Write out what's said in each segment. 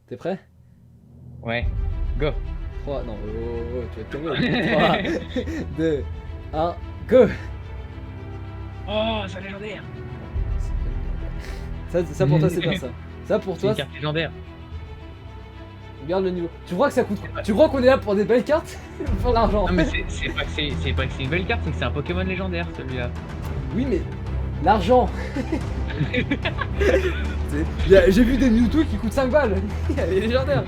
T'es prêt? Ouais, go. 3, non, tu vas te calmer. 3, 2, 1, go! Oh, c'est légendaire. Ça pour toi c'est bien ça. Ça pour C'est toi, une carte légendaire. regarde le niveau. Tu crois que ça coûte quoi? Tu crois qu'on est là pour des belles cartes? Pour l'argent? Non mais c'est pas que c'est une belle carte, c'est que c'est un Pokémon légendaire celui-là. Oui mais l'argent. J'ai vu des Mewtwo qui coûtent 5 balles. Elle est légendaire.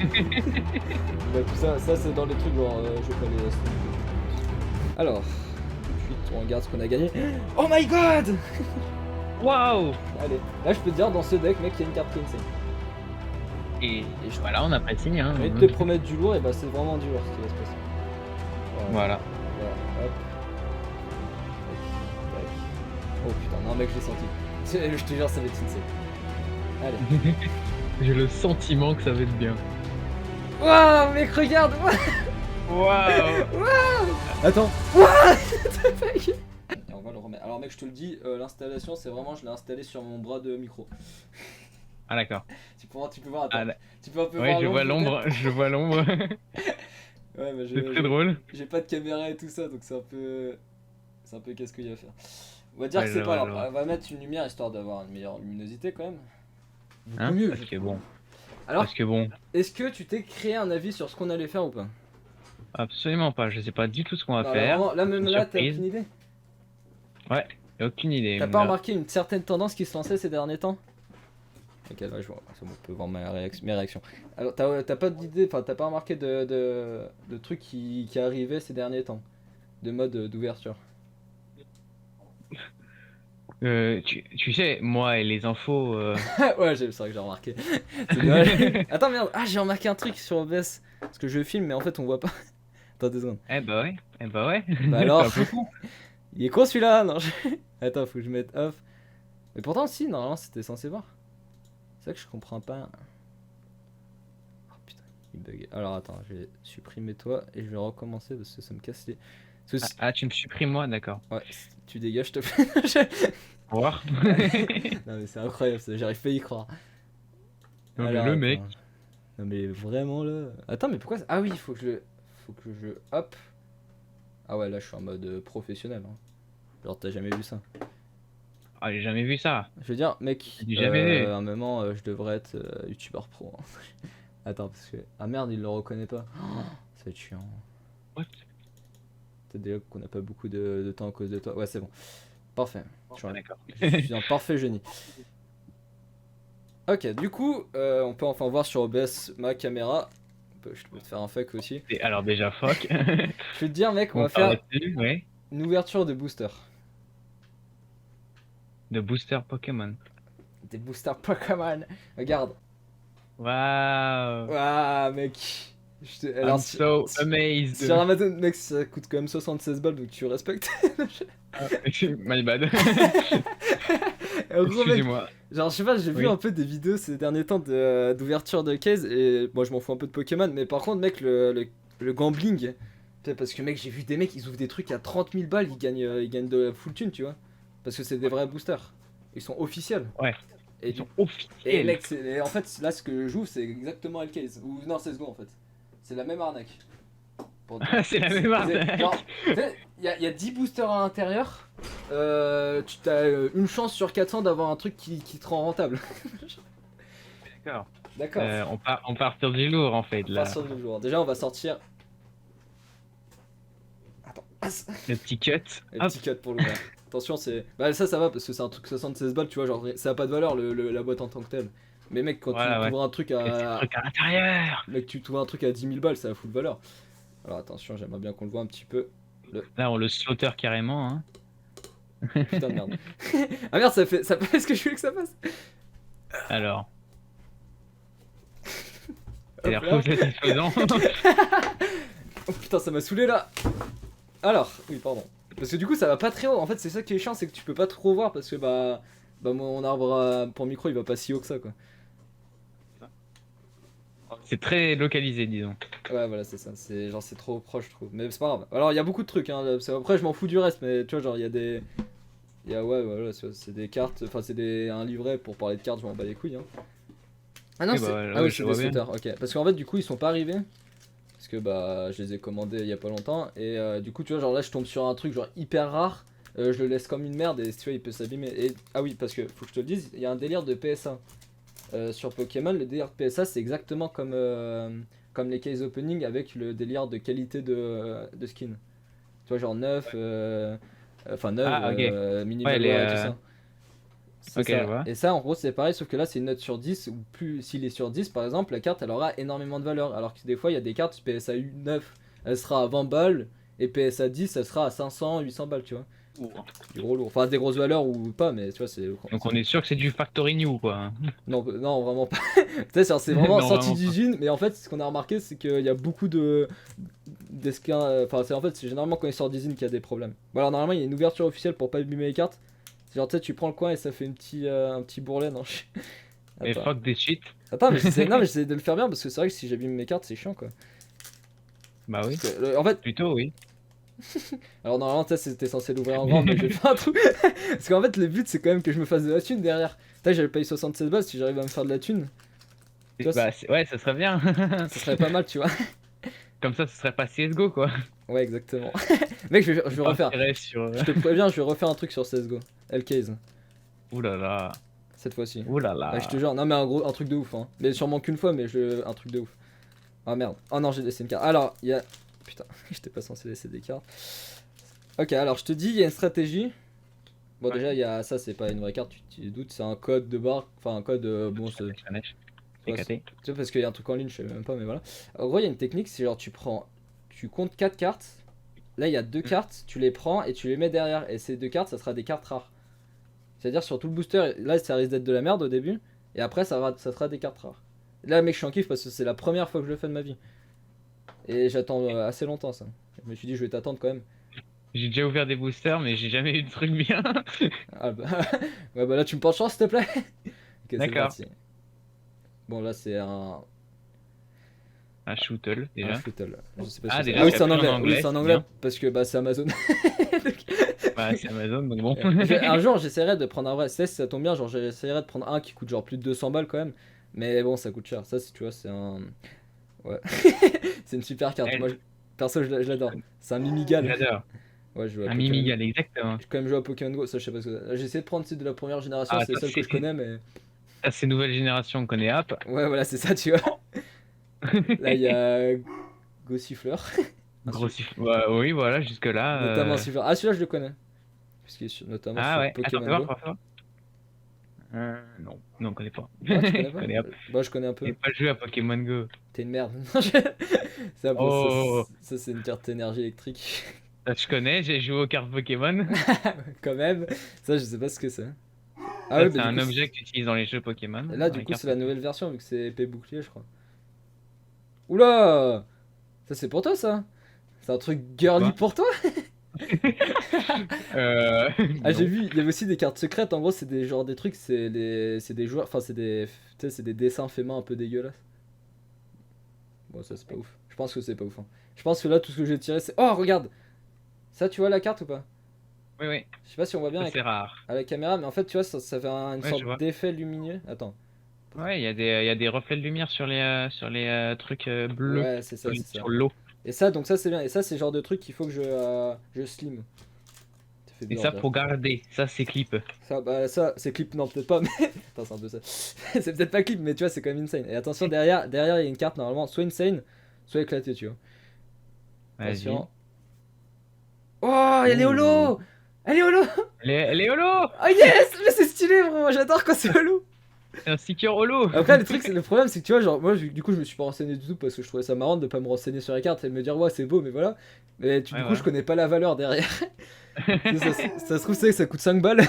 Bah, tout ça c'est dans les trucs genre je vais pas les. Alors, ensuite on regarde ce qu'on a gagné. Oh my god! Waouh. Allez, là je peux te dire dans ce deck mec il y a une carte Rinsei. Et voilà, on a pas signé hein. Je vais te promettre du lourd et bah c'est vraiment du lourd ce qui va se passer. Voilà. Voilà, hop. Tac, tac. Oh putain, non mec je l'ai senti. Je te jure ça va être Rinsei. Allez. J'ai le sentiment que ça va être bien. Waouh mec regarde. Waouh. Attends. What the fuck? Et on va le remettre. Alors mec je te le dis, l'installation c'est vraiment je l'ai installé sur mon bras de micro. Ah d'accord. Tu peux voir, attends. Tu peux un peu Ouais, voir je vois l'ombre, je vois l'ombre. Ouais mais C'est très drôle. j'ai pas de caméra et tout ça donc c'est un peu casse-couille à faire. On va dire Ouais, que c'est je pas vois, grave. On va mettre une lumière histoire d'avoir une meilleure luminosité quand même. Beaucoup Hein, mieux. parce que bon. Alors, Parce que bon. est-ce que tu t'es créé un avis sur ce qu'on allait faire ou pas? Absolument pas, je sais pas du tout ce qu'on va Non, faire. là même Une là t'as surprise. aucune idée? Ouais, j'ai aucune idée. T'as pas là. remarqué une certaine tendance qui se lançait ces derniers temps? Ok, là je vois, c'est bon, on peut voir mes réactions. Alors t'as pas d'idée, enfin t'as pas remarqué de trucs qui arrivaient ces derniers temps? De mode d'ouverture? Tu sais, moi et les infos. Ouais, c'est vrai que j'ai remarqué. C'est dommage. Attends, merde, ah j'ai remarqué un truc sur OBS. Parce que je filme, mais en fait on voit pas. Attends 2 secondes. Eh bah ouais, eh bah ouais. Bah alors, C'est un peu con. il est con celui-là, non Attends, faut que je mette off. Mais pourtant, si, normalement c'était censé voir. C'est ça que je comprends pas. Oh putain, il bug. Alors attends, je vais supprimer toi et je vais recommencer parce que ça me casse les. Parce que Ah, tu me supprimes moi, d'accord. ouais, tu dégages, je te plaît. Au revoir. Non mais c'est incroyable, ça, j'arrive pas à y croire. Non mais Alors, le attends. mec. Non mais vraiment là. Attends, mais pourquoi ah oui, faut que je hop. Ah ouais, là je suis en mode professionnel. Hein. Genre t'as jamais vu ça. Ah, j'ai jamais vu ça. Je veux dire, mec, J'ai jamais vu. à un moment je devrais être youtubeur pro. Hein. Attends, parce que ah merde, il le reconnaît pas. Oh, ça va être chiant. What? Peut-être déjà qu'on a pas beaucoup de temps à cause de toi. Ouais, c'est bon. Parfait. Ah, d'accord. Je suis un parfait génie. Ok, du coup, on peut enfin voir sur OBS ma caméra. Je peux te faire un fake aussi. Et alors déjà fuck. Je vais te dire, mec, on va On faire part là-dessus, ouais. une ouverture de booster. De booster Pokémon. Des boosters Pokémon. Regarde. Waouh. Waouh, mec. I'm so amazed. Sur Amazon, mec, ça coûte quand même 76 balles, donc tu respectes. My bad. En gros, mec, Excusez-moi. genre, je sais pas, j'ai vu Oui. un peu des vidéos ces derniers temps d'ouverture de case, et moi je m'en fous un peu de Pokémon, mais par contre, mec, le gambling, tu sais, parce que mec, j'ai vu des mecs, ils ouvrent des trucs à 30 000 balles, ils gagnent de la full thune, tu vois. Parce que c'est des vrais boosters. Ils sont officiels. Ouais. Et, Ils sont et officiels. mec, et en fait, là, ce que j'ouvre, c'est exactement le case. Ou non, c'est second en fait. C'est la même arnaque. C'est la même arnaque. Genre, il y a 10 boosters à l'intérieur. Tu as une chance sur 400 d'avoir un truc qui te rend rentable. D'accord. D'accord. On part sur du lourd en fait On là. part sur le jour. Déjà, on va sortir. Attends. Le petit cut. Le Hop. petit cut pour l'ouvrir. Attention, c'est. Bah, ça va parce que c'est un truc 76 balles, tu vois. Genre, ça a pas de valeur la boîte en tant que telle. Mais mec, quand Voilà, tu ouvres un truc Et c'est à. le truc à l'intérieur. Mec, tu trouves un truc à 10 000 balles, ça a full valeur. Alors attention, j'aimerais bien qu'on le voit un petit peu. Là on le slaughter carrément hein. Putain de merde. Ah merde, ça fait ce que je voulais que ça fasse. Alors. Hop Ça a l'air là. fou satisfaisant. Oh putain, ça m'a saoulé là. Alors, oui, pardon. Parce que du coup, ça va pas très haut. En fait, c'est ça qui est chiant, c'est que tu peux pas trop voir parce que bah mon arbre pour micro, il va pas si haut que ça quoi. C'est très localisé disons. Ouais, voilà, c'est ça. C'est genre c'est trop proche, je trouve. Mais c'est pas grave. Alors, il y a beaucoup de trucs hein. Après, je m'en fous du reste, mais tu vois, genre il y a des ouais, voilà, c'est des cartes, enfin c'est un livret pour parler de cartes, je m'en bats les couilles hein. Ah non, Oui, c'est bah, ah ouais, oui, je c'est des vois bien. sweaters, ok. Parce qu'en fait, du coup, ils sont pas arrivés. Parce que bah, je les ai commandés il y a pas longtemps. Et du coup, tu vois, genre là, je tombe sur un truc genre hyper rare. Je le laisse comme une merde et tu vois, il peut s'abîmer. Et ah oui, parce que faut que je te le dise, il y a un délire de PSA. Sur Pokémon, le délire de PSA, c'est exactement comme les case opening avec le délire de qualité de skin. Tu vois, genre neuf, enfin neuf, Ah, ok. Ouais, minimalware et tout ça. C'est Ok, je ça. vois. Et ça, en gros, c'est pareil, sauf que là, c'est une note sur 10 ou plus, s'il est sur 10, par exemple, la carte, elle aura énormément de valeur. Alors que des fois, il y a des cartes, PSA 9, elle sera à 20 balles, et PSA 10, elle sera à 500, 800 balles, tu vois. Du gros lourd. Enfin, des grosses valeurs ou pas, mais tu vois, c'est. Donc on est sûr que c'est du factory new, quoi. Non, non, vraiment pas. Tu sais, c'est vraiment Non, sorti vraiment pas. d'usine, mais en fait, ce qu'on a remarqué, c'est qu'il y a beaucoup de. Enfin, en fait, c'est généralement quand il sort d'usine qu'il y a des problèmes. Bon, alors, normalement, il y a une ouverture officielle pour pas abîmer les cartes. C'est genre, tu sais, tu prends le coin et ça fait un petit bourrelet, non Mais Attends. fuck des shit. Attends, mais j'essaie non, mais j'essaie de le faire bien parce que c'est vrai que si j'abîme mes cartes, c'est chiant quoi. Bah oui. Parce que, en fait, Plutôt, oui. alors normalement, tu sais, c'était censé l'ouvrir en grand, mais je vais faire un truc. Parce qu'en fait, le but c'est quand même que je me fasse de la thune derrière. Putain, j'avais payé 76 balles si j'arrive à me faire de la thune. Tu vois, Bah, ouais, ça serait bien. ça serait pas mal, tu vois. Comme ça, ce serait pas CSGO, quoi. Ouais, exactement. Mec, je vais refaire. Partirait sur. Je te préviens, je vais refaire un truc sur CSGO. L-Case, Ouh là là. cette fois-ci. Ouh là Ouais, je te là. jure, non, mais un truc de ouf, hein. Mais sûrement qu'une fois, mais un truc de ouf. Ah merde. Oh non, j'ai laissé une carte. Alors, il y a. Putain, j'étais pas censé laisser des cartes. Ok, alors je te dis, il y a une stratégie. Bon, Ouais. déjà, il y a ça, c'est pas une vraie carte, tu te doutes, c'est un code de barre. Enfin, un code. Bon, c'est. C'est Ouais, caté. tu vois, parce qu'il y a un truc en ligne, je sais même pas, mais voilà. En gros, il y a une technique, c'est genre, tu prends. Tu comptes 4 cartes. Là, il y a 2 cartes, tu les prends et tu les mets derrière. Et ces 2 cartes, ça sera des cartes rares. C'est-à-dire, sur tout le booster, là, ça risque d'être de la merde au début. Et après, ça sera des cartes rares. Là, mec, je suis en kiff parce que c'est la première fois que je le fais de ma vie. Et j'attends assez longtemps ça. Je me suis dit, je vais t'attendre quand même. J'ai déjà ouvert des boosters, mais j'ai jamais eu de truc bien. Ah bah, ouais, bah là, tu me portes chance, s'il te plaît. Ok, c'est D'accord. parti. Bon, là, c'est Un shootle, un déjà. shuttle. Je sais pas ce Ah, que c'est. déjà, Ah oui, c'est c'est en appris en anglais. Oui, anglais, c'est en c'est anglais bien. parce que bah, c'est Amazon. Bah, c'est Amazon, donc bon. Un jour, j'essaierai de prendre un vrai. Si ça tombe bien, genre, j'essaierai de prendre un qui coûte genre plus de 200 balles quand même. Mais bon, ça coûte cher. Ça, tu vois, c'est un. Ouais. C'est une super carte. Moi, Elle, perso, je l'adore. C'est un Mimigal. j'adore. Ouais, je joue à Un Pokémon Go. Mimigal, exactement. J'ai quand même joué à Pokémon Go. Ça, je sais pas ce que. J'ai essayé de prendre celle de la première génération. Ah, C'est les seuls que je connais, mais. ça, c'est nouvelle génération, on connaît App. Ouais, voilà, c'est ça, tu vois. Là, il y a Gossifleur. Gros ouais, oui, voilà, jusque-là. Notamment un siffleur. Ah, celui-là, je le connais. Puisqu'il est notamment Ah sur ouais, attends, Pokémon fais voir, Go. fais voir. Non, non, on connaît pas. Ah, tu connais Je pas? connais App. Bah, je connais un J'ai peu. pas joué à Pokémon Go. T'es une merde. Ça, bon, Oh, ça, c'est une carte énergie électrique. ça je connais, j'ai joué aux cartes Pokémon. Quand même. Ça, je sais pas ce que c'est. Ah, Ça, ouais, c'est bah, du un coup. objet que tu utilises dans les jeux Pokémon, Là, dans du les coup, cartes c'est la Pokémon. nouvelle version, vu que c'est épée bouclier, je crois. Oula! Ça, c'est pour toi, ça? C'est un truc girly Quoi? pour toi? Ah, j'ai Non. vu, il y avait aussi des cartes secrètes. En gros, c'est des des trucs, c'est des joueurs, enfin, tu sais, c'est des dessins faits main un peu dégueulasses. Bon, ça, c'est pas ouf. Je pense que c'est pas ouf, hein. Je pense que là, tout ce que j'ai tiré, c'est. Oh, regarde! Ça, tu vois la carte ou pas? Oui, oui, Je sais pas si on voit bien ça c'est rare. à la caméra, mais en fait, tu vois, ça fait une Ouais, je sorte vois. d'effet lumineux. Attends. Ouais, il y a des reflets de lumière sur les trucs bleus, Ouais, c'est ça, c'est ça. sur l'eau. Et ça, donc ça, c'est bien. Et ça, c'est le genre de truc qu'il faut que je slim. Ça fait Et bizarre, ça, déjà. faut garder. Ça, c'est clip. Ça, bah, ça, c'est clip, non, peut-être pas, mais. Attends, c'est un peu ça. C'est peut-être pas clip, mais tu vois, c'est quand même insane. Et attention, derrière, il y a une carte, normalement, soit insane, soit éclatée, tu vois. Vas-y. Attention. Oh, il y a les Ouh. holos! Elle est holo! Les holo! Oh yes! Mais c'est stylé, bro! J'adore quand c'est holo! C'est un sticker holo! Après, le problème, c'est que tu vois, genre, moi, du coup, je me suis pas renseigné du tout parce que je trouvais ça marrant de pas me renseigner sur la carte et de me dire, ouais, c'est beau, mais voilà. Mais Ouais, du coup, je voilà. connais pas la valeur derrière. Ça se trouve, c'est que ça coûte 5 balles.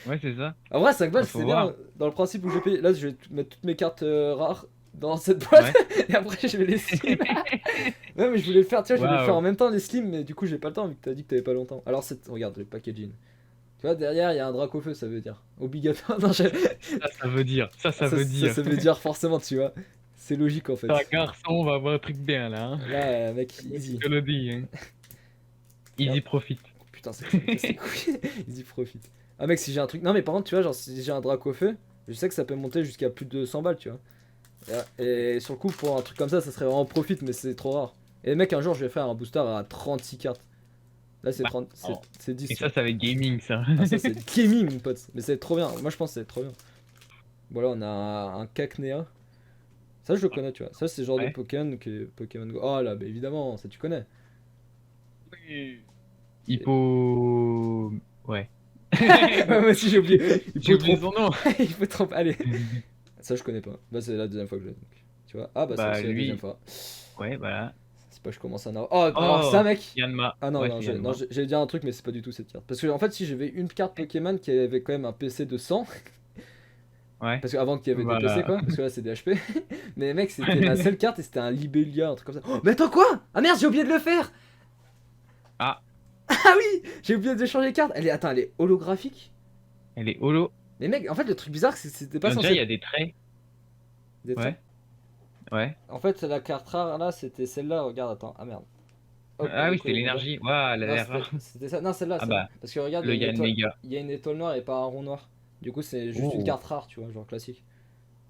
Ouais, c'est ça. En vrai, 5 balles, Ouais, faut c'est voir. bien. Dans le principe où je paye. Là, je vais mettre toutes mes cartes rares dans cette boîte Ouais. et après, je vais les slim. Ouais, mais je voulais le faire, tu vois, je voulais le faire en Waouh. même temps, les slims, mais du coup, j'ai pas le temps vu que t'as dit que t'avais pas longtemps. Alors, regarde le packaging. Tu vois, derrière, il y a un Dracofeu, ça veut dire. Obligatoire. Non, Ça veut dire. Ça veut dire. ça veut dire forcément, tu vois. C'est logique en fait. Un garçon, on va avoir un truc bien là. Hein. Là, mec, easy. Je te le dis. Hein. Easy Regarde. profit. Putain, ça me casse les couilles. Easy profite. Ah, mec, si j'ai un truc. Non, mais par contre, tu vois, genre, si j'ai un Dracofeu, Je sais que ça peut monter jusqu'à plus de 100 balles, tu vois. Et sur le coup, pour un truc comme ça serait vraiment profit, mais c'est trop rare. Et mec, un jour, je vais faire un booster à 36 cartes. Là, c'est Bah, 30, oh. c'est 10. Et ça va être gaming, ça. Ah, ça, c'est gaming, mon pote. Mais c'est trop bien. Moi, je pense que c'est trop bien. Voilà, on a un Cacnea. Ça, je le connais, tu vois. Ça, c'est le genre de Ouais. Pokémon que Pokémon Go. Oh là, bah évidemment, ça tu connais. Oui. C'est- Hippo... Ouais. Ouais, moi aussi, j'ai oublié. Il J'ai faut oublié tromper. son nom. Il faut tromper. Allez. Ça, je connais pas. Bah, c'est la deuxième fois que je l'ai. Donc. Tu vois. Ah, bah, c'est Bah aussi la deuxième lui, fois. ouais, voilà. C'est pas, je commence à en avoir. Oh, alors Oh, ça, mec. Yanma. Ah non, Ouais, non, c'est non, Yanma. j'allais dire un truc, mais c'est pas du tout cette carte. Parce que, en fait, si j'avais une carte Pokémon qui avait quand même un PC de 100, Ouais. parce qu'avant qu'il y avait des PC, Bah... quoi, parce que là, c'est des HP. Mais, mec, c'était ma seule carte et c'était un Libelia, un truc comme ça. Oh, mais attends, quoi? Ah merde, j'ai oublié de le faire! Ah, Ah oui! J'ai oublié de changer de carte. Attends, elle est holographique? elle est holo. Mais, mec, en fait, le truc bizarre, c'est que c'était pas On dirait censé il y a des traits. des traits. Ouais, ouais. En fait, la carte rare, là, c'était celle-là. Regarde, attends. Ah merde. Hop, Ah oui, c'était recoller, voilà. l'énergie. Waouh, elle a Non, l'air rare. c'était ça. Non, celle-là, Ah celle-là. bah, Parce que regarde, le Yann Mega. il y a une étoile noire et pas un rond noir. Du coup, c'est juste une Oh, carte rare, tu vois, genre classique.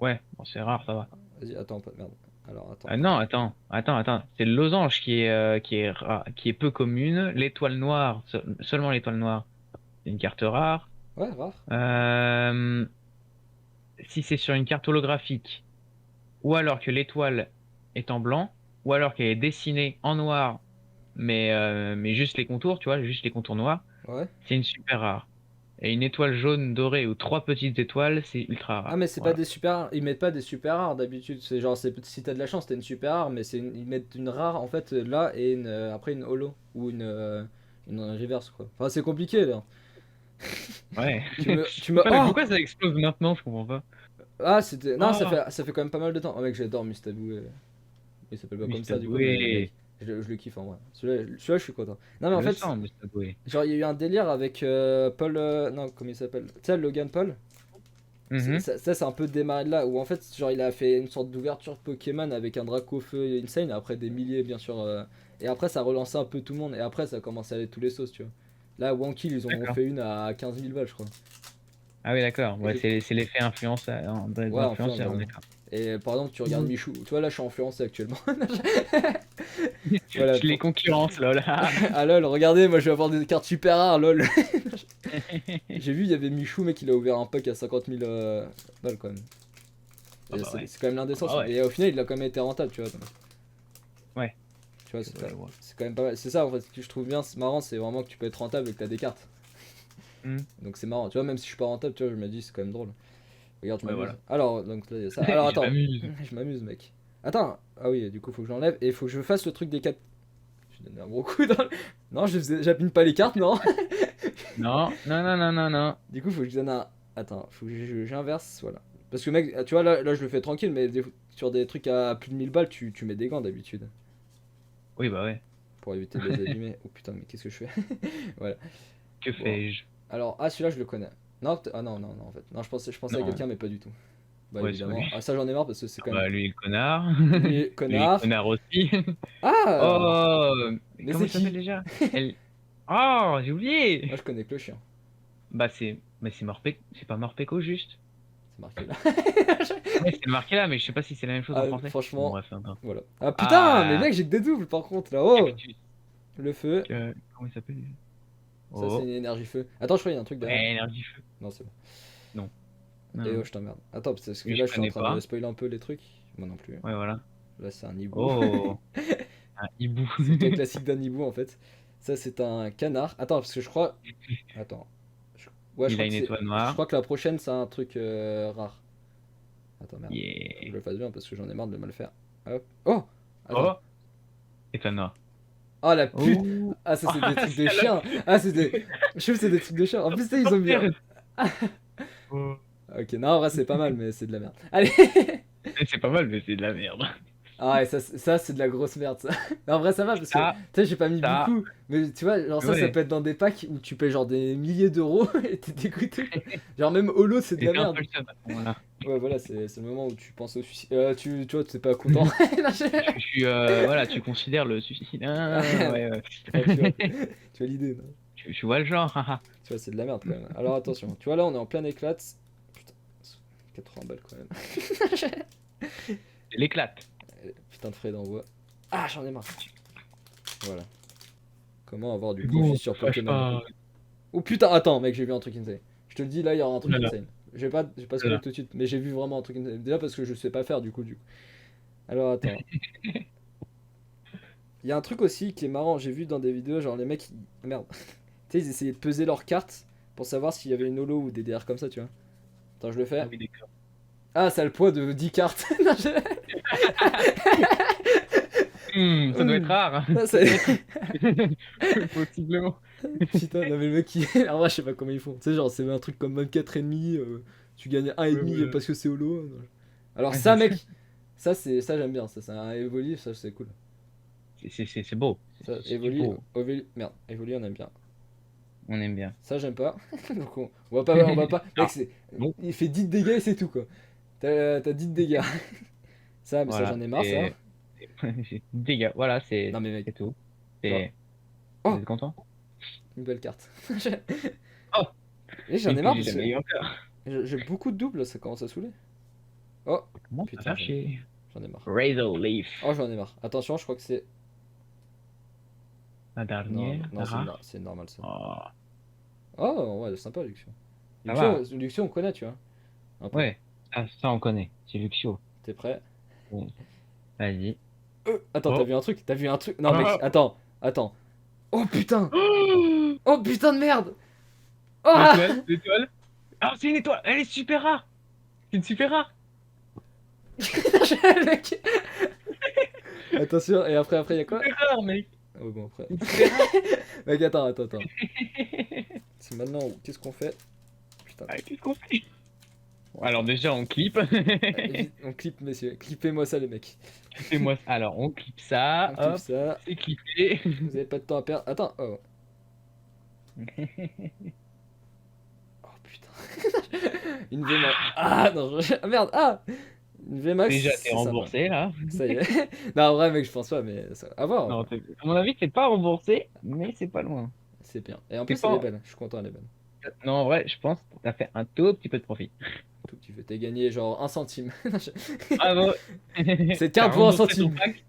ouais, bon, c'est rare, ça va. Vas-y, attends, pas merde. Alors, attends. Ah non, attends. C'est le losange qui est peu commune. L'étoile noire, seulement l'étoile noire, c'est une carte rare. Ouais, rare. Euh, Si c'est sur une carte holographique, ou alors que l'étoile est en blanc, ou alors qu'elle est dessinée en noir, mais juste les contours, tu vois, juste les contours noirs, Ouais. c'est une super rare. Et une étoile jaune dorée ou trois petites étoiles, c'est ultra Ah, rare. mais c'est pas Voilà. des super rares. Ils mettent pas des super rares d'habitude. C'est genre, si t'as de la chance, t'as une super rare, mais ils mettent une rare en fait là et après une holo ou une reverse quoi. Enfin, c'est compliqué là. Ouais. Tu me. Mais Oh! pourquoi ça explose maintenant? Je comprends pas. Ah, c'était. Non, Oh, ça fait quand même pas mal de temps. Oh, mec, j'adore Mustabou. Il s'appelle pas comme ça du coup, mais Mistaboué. mec, je le kiffe en vrai. Celui-là, je suis content. Non, mais Je en le fait, sens, Mistaboué. genre, il y a eu un délire avec Paul. Non, comment il s'appelle? Tu sais, Logan Paul. Mhm. Ça, c'est un peu démarré de là, où en fait, genre, il a fait une sorte d'ouverture Pokémon avec un Dracofeu Insane, après des milliers, bien sûr. Et après, ça relançait un peu tout le monde, et après, ça a commencé à aller tous les sauces, tu vois. Là, Wankill, ils en ont D'accord. fait une à 15 000 balles, je crois. Ah oui, d'accord. Et Ouais, du c'est l'effet influence, Ouais, influence, d'influenceur, vraiment. d'accord. Et par exemple, tu regardes Mhm. Michou, tu vois, là, je suis influencé actuellement. Voilà, Je les concurrence, lol. Ah lol, regardez, moi je vais avoir des cartes super rares, lol. J'ai vu, il y avait Michou, mec, il a ouvert un pack à 50 000 balles quand même. Ah Et bah ouais. c'est quand même l'indécence. Ah ouais. Et au final, il a quand même été rentable, tu vois. Ouais. Tu vois, Ouais, ouais. c'est quand même pas mal. C'est ça, en fait, ce que je trouve bien, c'est marrant, c'est vraiment que tu peux être rentable et que t'as des cartes. Hmm. Donc c'est marrant, tu vois, même si je suis pas rentable, tu vois, je me dis, c'est quand même drôle. Regarde, je Ouais, m'amuse. voilà. Alors, donc là, il y a ça. Alors, Je attends, m'amuse. je m'amuse, mec. Attends, ah oui, du coup, faut que je l'enlève et faut que je fasse le truc des 4. Je vais donner un gros coup dans le... Non, j'appuie pas les cartes, non. Non, non, non, non, non, non. Du coup, faut que je donne un. Attends, faut que j'inverse, voilà. Parce que, mec, tu vois, là je le fais tranquille, mais sur des trucs à plus de 1000 balles, tu mets des gants d'habitude. Oui, bah ouais. Pour éviter de les abîmer. Oh putain, mais qu'est-ce que je fais? Voilà. Que Bon. fais-je? Alors, ah, celui-là, je le connais. Non, ah non, non, non, en fait. Non, je pensais à Non. quelqu'un, mais pas du tout. Bah, Ouais, c'est évidemment. lui. Ah, ça, j'en ai marre parce que c'est quand même. Bah, lui, le connard. Lui, Lui, connard. connard aussi. Ah! Oh, Mais comment c'est il s'appelle qui? déjà? Elle... Oh, j'ai oublié. Moi, je connais que le chien. Bah, c'est Morpeko. C'est pas Morpeko, juste? C'est marqué là. Ouais, c'est marqué là, mais je sais pas si c'est la même chose en Ah, français. Bon, franchement, bref, attends. voilà. Ah putain, mais Ah, mec, j'ai que des doubles par contre là. Oh! Cactus. Le feu. Comment il s'appelle déjà? Ça, c'est Oh, une énergie feu. Attends, je crois qu'il y a un truc derrière. ouais, énergie feu. Non, c'est bon. Non. Non, Et non. oh, je t'emmerde. Attends, parce que Lui, là, je je suis en connais train de pas. spoiler un peu les trucs. Moi non plus. Ouais, voilà. Là, c'est un hibou. Oh, un hibou. C'est le cas classique d'un hibou en fait. Ça, c'est un canard. Attends, parce que je crois. Attends. Ouais, je Il crois a que une c'est. étoile Je noire. crois que la prochaine, c'est un truc rare. Attends, merde. Faut que je Yeah. le fasse bien parce que j'en ai marre de mal faire. Hop. Oh! Attends. Oh, étoile noire. Oh la pute! Oh, Ah, ça, c'est des trucs de celle-là. chiens! Ah, c'est des. Je trouve que c'est des trucs de chiens. En plus, tu sais, ils ont mis. Oh. Ok, non, en vrai, c'est pas mal, mais c'est de la merde. Allez! C'est pas mal, mais c'est de la merde. Ah ouais, ça c'est de la grosse merde ça. Mais en vrai ça va parce que, tu Ça, sais, j'ai pas mis ça, beaucoup. Mais tu vois, genre ça ouais. peut être dans des packs où tu payes genre des milliers d'euros et t'es dégoûté. Genre même Holo c'est de Et la c'est un merde. peu le seum à ce moment-là. Ouais voilà, c'est le moment où tu penses au suicide. Tu vois, t'es pas content. Non, Je suis, voilà, tu considères le suicide. Ah, ouais, ouais. tu vois l'idée, non? Tu vois le genre, haha. Tu vois, c'est de la merde quand même. Alors attention, tu vois là on est en plein éclate. Putain, 80 balles quand même. Elle éclate. Putain de frais d'envoi. Ah, j'en ai marre. Voilà. Comment avoir du Bon, profit sur fâche Pokémon? pas. Oh putain, attends, mec, j'ai vu un truc insane. Je te le dis, là, il y aura un truc Oulala. insane. Je vais pas spoiler Oulala. tout de suite, mais j'ai vu vraiment un truc insane. Déjà parce que je sais pas faire du coup. Alors attends. Il y a un truc aussi qui est marrant, j'ai vu dans des vidéos, genre les mecs, ah, merde. Tu sais, ils essayaient de peser leurs cartes pour savoir s'il y avait une holo ou des DR comme ça, tu vois. Attends, je le fais. Ah oui, d'accord. Ah, ça a le poids de 10 cartes. Non, Ça doit être rare. Ah, ça- Possiblement. Putain, non, mais le mec qui. En vrai, je sais pas comment ils font. Tu sais, genre, c'est un truc comme 24,5, tu gagnes Ouais, 1,5 voilà. parce que c'est holo. Non. Alors, Ouais, ça, c'est mec, ça j'aime bien. Ça, c'est un Evoli, ça, c'est cool. c'est beau. Ça, C'est du Evoli, beau. Merde, Evoli, on aime bien. On aime bien. Ça, j'aime pas. Donc, on va pas. On va pas. Mec, Ah, c'est. bon. Il fait 10 de dégâts et c'est tout, quoi. T'as 10 de dégâts. Ça, mais ça, Voilà. j'en ai marre, ça. Dégâts. Voilà, Non, mais mec. c'est tout. Genre, C'est. Vous oh, êtes content? une belle carte. Oh! Et j'en Une ai que marre j'ai parce que jamais eu encore. j'ai beaucoup de doubles, ça commence à saouler. Oh, Comment ça putain, faire chier? j'en ai marre. Razor Leaf. Oh, j'en ai marre. Attention, je crois que c'est. La Non, dernière, non, rare. c'est normal ça. Oh, Oh, ouais, c'est sympa, Luxio. ça va. Luxio, on connaît, tu vois. Un peu. Ouais, ça on connaît. C'est Luxio. T'es prêt? Bon, vas-y. Attends, Oh. t'as vu un truc? Non, mec, Ah. attends. Oh putain! Oh, Oh putain de merde! Oh! l'étoile. Ah, c'est une étoile. Elle est super rare. C'est une super rare. Mec. Attention, et après, y'a quoi? Super rare, mec. Oh, bon, après. Une super rare. Mec, attends. C'est maintenant, qu'est-ce qu'on fait? Putain. Ah, qu'est-ce qu'on fait? Alors déjà on clip. Vite, on clip, messieurs. Clippez-moi ça, les mecs. Fais-moi ça. Alors on clip ça. On clip Hop, ça. c'est clippé. Vous avez pas de temps à perdre. Attends, oh. Oh putain. Une VMAX. Ah non, ah, merde. Ah! Une VMAX. Déjà c'est t'es remboursé là. sympa. Ça y est. Non, en vrai, mec, je pense pas, mais à voir. Non, à mon avis t'es pas remboursé, mais c'est pas loin. C'est bien. Et en T'es plus, pas elle est en- belle. Je suis content, elle est belle. Non, en vrai, je pense que t'as fait un tout petit peu de profit. Tout petit peu. T'as gagné genre 1 centime. Bravo. C'est Tu as 15 pour 1 remboursé ton centime. pack.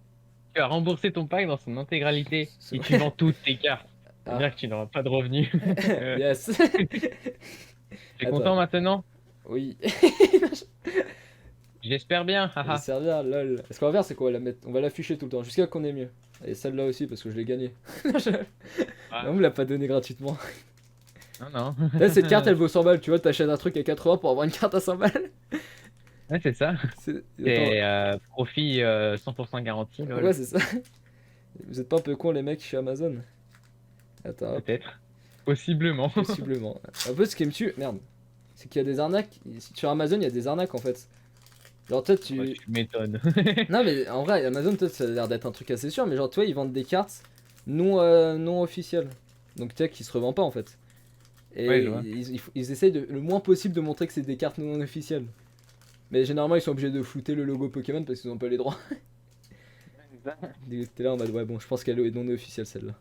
Tu as remboursé ton pack dans son intégralité C'est et vrai. tu vends toutes tes cartes. Ah. C'est-à-dire que tu n'auras pas de revenus. Yes. T'es Attends. content maintenant? Oui. J'espère bien. Ça va haha. servir, lol. Ce qu'on va faire, c'est qu'on va la mettre. On va l'afficher tout le temps jusqu'à qu'on ait mieux. Et celle-là aussi, parce que je l'ai gagnée. Ah, On me l'a pas donné gratuitement. non, non. Là, cette carte, elle vaut 100 balles. Tu vois, t'achètes un truc à 80 pour avoir une carte à 100 balles. Ouais, c'est ça. C'est C'est profit 100% garanti. Attends. lol. Ouais, c'est ça. Vous êtes pas un peu cons, les mecs, chez Amazon? Attends, hop, Peut-être. Possiblement. possiblement. Un peu ce qui me tue, merde. C'est qu'il y a des arnaques. Sur Amazon, il y a des arnaques en fait. Genre, toi, tu. Ouais, tu m'étonnes. Non, mais en vrai, Amazon, peut-être, ça a l'air d'être un truc assez sûr. Mais genre, toi, ils vendent des cartes non officielles. Donc, tu sais, qui se revendent pas en fait. Et Ouais, je vois. ils essayent le moins possible de montrer que c'est des cartes non officielles. Mais généralement, ils sont obligés de flouter le logo Pokémon parce qu'ils ont pas les droits. T'es là en mode, ouais, bon, je pense qu'elle est non officielle celle-là.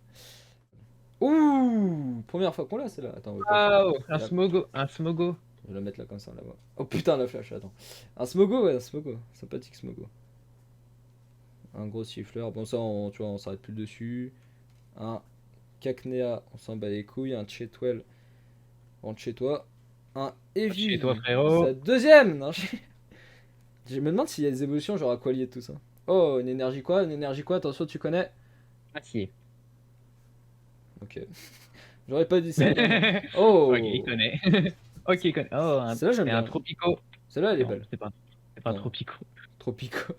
Ouh! Première fois qu'on l'a celle-là. Attends, on va pas Waouh, un Là. Smogo, un Smogo. Je vais la mettre là comme ça, là-bas. Oh putain, la flash, attends. Un Smogo, ouais, un Smogo. Sympathique Smogo. Un gros siffleur. Bon, ça, tu vois, on s'arrête plus dessus. Un Cacnea, on s'en bat les couilles. Un Chetwell, rentre chez toi. Un Eevee. Chez toi, frérot. Sa deuxième! Non, je me demande s'il y a des évolutions, genre à quoi lier tout ça. Oh, une énergie quoi? Une énergie quoi? Attention, tu connais? Acier. Ok. J'aurais pas dit ça. Oh! Ok, il connaît. Ok, il connaît. Oh, Celle-là, j'aime c'est un bien. Tropico. Celle-là, elle est Non, belle. c'est pas un Non. Tropico. Tropico.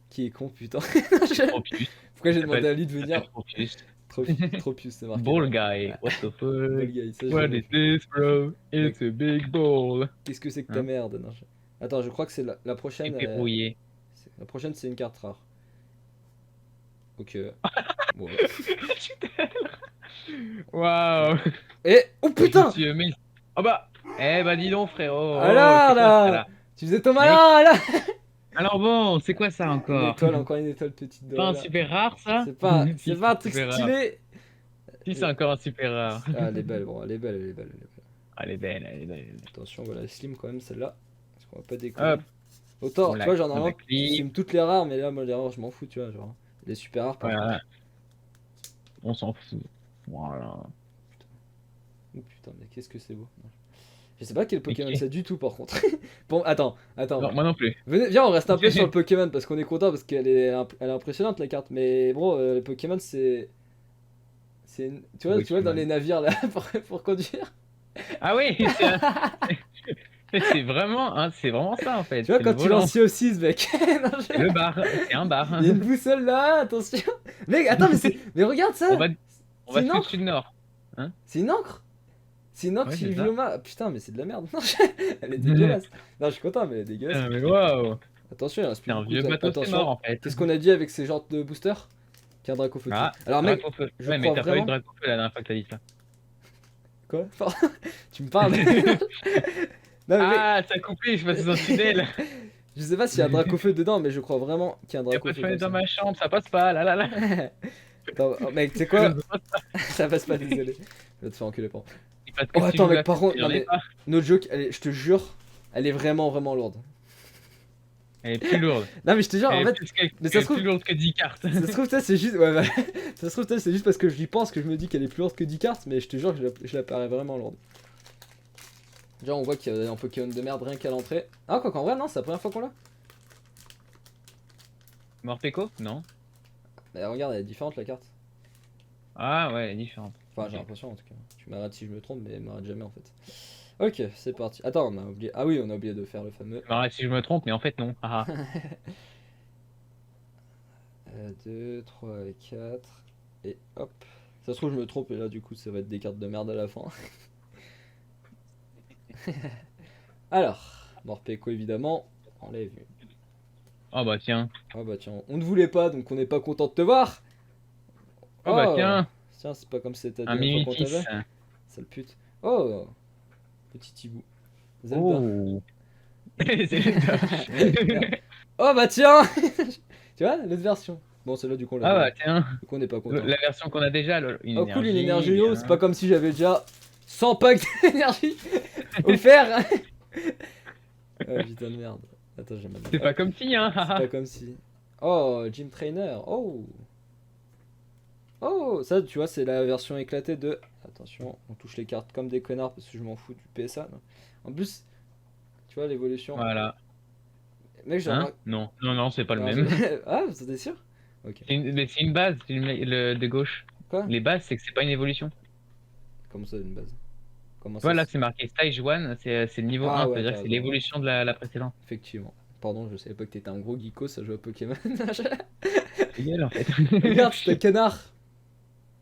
Qui est con, putain. Tropius. Pourquoi j'ai Il demandé s'appelle- à lui de il venir? s'appelle Tropius. Tropius, c'est marqué. Ball guy. What the Ball fuck? guy, ça, What j'ai- is this, bro? It's a big ball. Qu'est-ce que c'est que ta Hein? merde? Non, attends, je crois que c'est la C'est prochaine. verrouillé. La prochaine, c'est une carte rare. Ok. Bon. Waouh. Et. Oh putain! Monsieur Miss. Oh bah. Eh bah dis donc, frérot. Alors, c'est quoi ça, là Tu faisais ton malin là! Alors bon, c'est quoi ça Une encore? étoile, encore une étoile petite de Pas un là. super rare ça? C'est pas, Si, c'est pas un truc super rare. stylé! Si, c'est encore un super rare. Ah, elle est belle, bon, elle est belle, elle est belle, elle est belle. Ah, elle est belle, elle est belle. Attention, voilà, slim quand même celle-là. Parce qu'on va pas déconner. Hop. Autant, On tu la- vois, genre, on la normalement, clip. j'aime toutes les rares, mais là, moi, les rares, je m'en fous, tu vois. Genre, les super rares, par Voilà. contre. On s'en fout. Voilà. Oh putain, mais qu'est-ce que c'est beau. Je sais pas quel Pokémon Ok. c'est du tout, par contre. Bon, attends. Non, moi non plus. Venez, viens, on reste un peu sur le Pokémon parce qu'on est content parce qu'elle est, elle est impressionnante la carte. Mais bro, le Pokémon c'est. Tu vois dans les navires là pour conduire. Ah oui, c'est vraiment, hein, c'est vraiment ça en fait. Tu vois C'est quand le tu volant. lances au 6 mec. Non, C'est le bar. C'est un bar. Il y a une boussole là, attention. Mec, attends, mais c'est. Mais regarde ça. On va C'est une tout encre. sud nord. C'est une encre. C'est une encre Ouais, chez c'est ça. Vioma. Putain, mais c'est de la merde. Non, elle est dégueulasse. Non, je suis content, mais elle est dégueulasse. Ah, mais waouh. Attention, il reste plus C'est un beaucoup. vieux bateau, c'est Attention. mort en fait. Qu'est-ce qu'on a dit avec ces genres de boosters? Qu'il y a un Dracofeu dessus. Ah, Alors, mec, Dracofeu. je Ouais, mais crois t'as pas eu de vraiment. Dracofeu la dernière fois que t'as dit ça. Quoi? Pardon. Tu me parles? Non, mais mec, Ah, ça a coupé, je passe dans le tunnel. je sais pas s'il y a un Dracofeu dedans, mais je crois vraiment qu'il y a un Y'a pas de Dracofeu fenêtre dans comme ma chambre, ça passe pas, là là là. ça. Attends, oh, mec, tu sais quoi? Ça passe pas, désolé. Je vais te faire enculer pour. Parce que Oh, si attends, je mec, la par fais, contre, j'en non, ai mais pas. no joke, je te jure, elle est vraiment, vraiment lourde. Elle est plus lourde. Non, mais je te jure, en Elle est fait, plus, mais ça elle se est trouve- plus lourde que 10 cartes. ça se trouve, ça c'est juste. Ouais, bah, ça se trouve, ça c'est juste parce que j'y pense que je me dis qu'elle est plus lourde que 10 cartes, mais je te jure que je la parais vraiment lourde. Genre, on voit qu'il y a un Pokémon de merde rien qu'à l'entrée. Ah, quoi qu'en vrai, non, c'est la première fois qu'on l'a. Morpeko? Non. Bah, regarde, elle est différente la carte. Ah ouais, elle est différente. Enfin, j'ai Ok. l'impression en tout cas. Tu m'arrêtes si je me trompe, mais elle m'arrête jamais en fait. Ok, c'est parti. Attends, on a oublié. Ah oui, on a oublié de faire le fameux. Alors, si je me trompe, mais en fait non. Ah, ah. 2, 3, 4. Et hop. Ça se trouve, je me trompe, et là, du coup, ça va être des cartes de merde à la fin. Alors, Morpeko évidemment. Enlève. Oh bah tiens. Ah bah tiens, on ne voulait pas, donc on n'est pas content de te voir. Oh bah tiens. Tiens, c'est pas comme c'était la Un dernière fois qu'on Mimitis. t'avait. Sale pute. Oh, petit hibou. Zelda. Oh. C'est Zelda. Oh bah tiens. Tu vois, l'autre version. Bon, celle-là, du coup, on l'a Ah bah pas. tiens. Du coup, on n'est pas content. La version qu'on a déjà, une Oh cool, une énergie. énergie eau, c'est pas comme si j'avais déjà 100 packs d'énergie offerts. Oh putain de merde. Attends, j'ai mal. C'est pas comme si, hein. C'est pas comme si. Oh, Gym Trainer. Oh. Oh, ça, tu vois, c'est la version éclatée de. Attention, on touche les cartes comme des connards parce que je m'en fous du PSA. Non. En plus, tu vois l'évolution. Voilà. Mec, j'ai Hein? remarqué- Non, non, non, c'est pas le Non, même. Ah, t'es sûr? Ok. Mais c'est une base, de gauche. Quoi? Les bases, c'est que c'est pas une évolution. Comment ça, une base? Comment Tu vois, ça? là, c'est marqué Stage 1, c'est le niveau Ah 1, ouais, c'est-à-dire t'as que c'est raison. l'évolution de la précédente. Effectivement. Pardon, je savais pas que t'étais un gros geeko, ça joue à Pokémon. C'est génial, en fait. Regarde, c'est un canard.